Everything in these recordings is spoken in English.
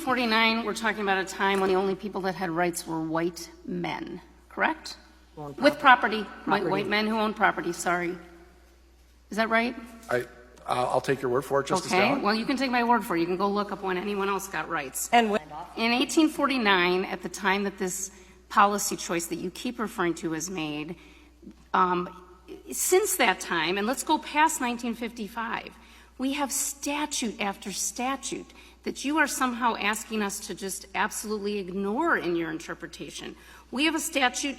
1849, we're talking about a time when the only people that had rights were white men, correct? With property. White men who own property, sorry. Is that right? I'll take your word for it, Justice Dowd. Okay, well, you can take my word for it. You can go look up when anyone else got rights. And In 1849, at the time that this policy choice that you keep referring to was made, since that time, and let's go past 1955, we have statute after statute that you are somehow asking us to just absolutely ignore in your interpretation. We have a statute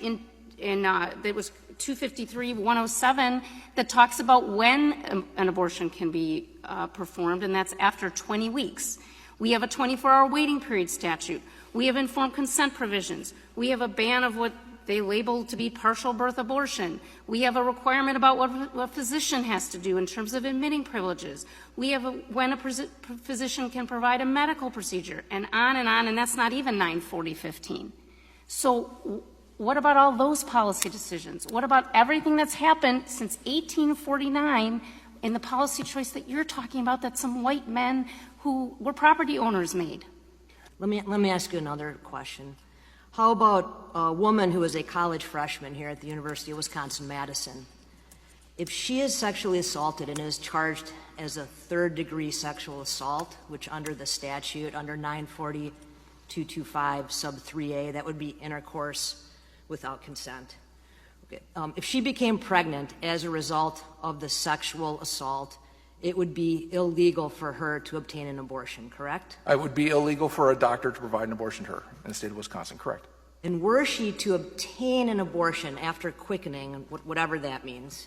that was 253-107 that talks about when an abortion can be performed, and that's after 20 weeks. We have a 24-hour waiting period statute. We have informed consent provisions. We have a ban of what they label to be partial birth abortion. We have a requirement about what a physician has to do in terms of admitting privileges. We have when a physician can provide a medical procedure, and on, and that's not even 940-15. So what about all those policy decisions? What about everything that's happened since 1849 in the policy choice that you're talking about that some white men who were property owners made? let me ask you another question. How about a woman who is a college freshman here at the University of Wisconsin-Madison? If she is sexually assaulted and is charged as a third-degree sexual assault, which under the statute, under 940-225 sub 3A, that would be intercourse without consent. Okay. If she became pregnant as a result of the sexual assault, it would be illegal for her to obtain an abortion, correct? It would be illegal for a doctor to provide an abortion to her in the state of Wisconsin, correct? And were she to obtain an abortion after quickening, whatever that means,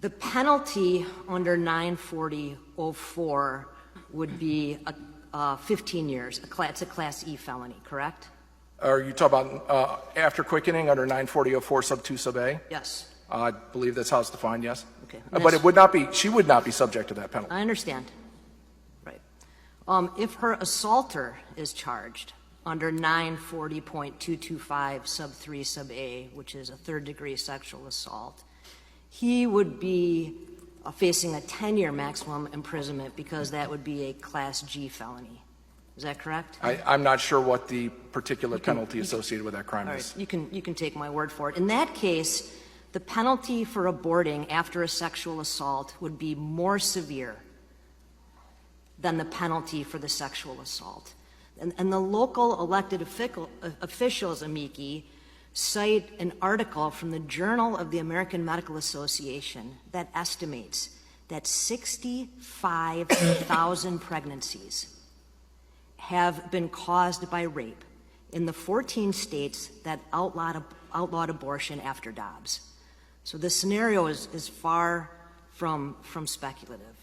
the penalty under 940-04 would be 15 years. It's a Class E felony, correct? Are you talking about after quickening under 940-04 sub 2 sub A? Yes. I believe that's how it's defined, yes. Okay. But it would not be, she would not be subject to that penalty. I understand. Right. If her assaulter is charged under 940.225 sub 3 sub A, which is a third-degree sexual assault, he would be facing a 10-year maximum imprisonment because that would be a Class G felony. Is that correct? I'm not sure what the particular penalty associated with that crime is. You can take my word for it. In that case, the penalty for aborting after a sexual assault would be more severe than the penalty for the sexual assault. And the local elected officials, amici, cite an article from the Journal of the American Medical Association that estimates that 65,000 pregnancies have been caused by rape in the 14 states that outlawed abortion after Dobbs. So the scenario is far from speculative.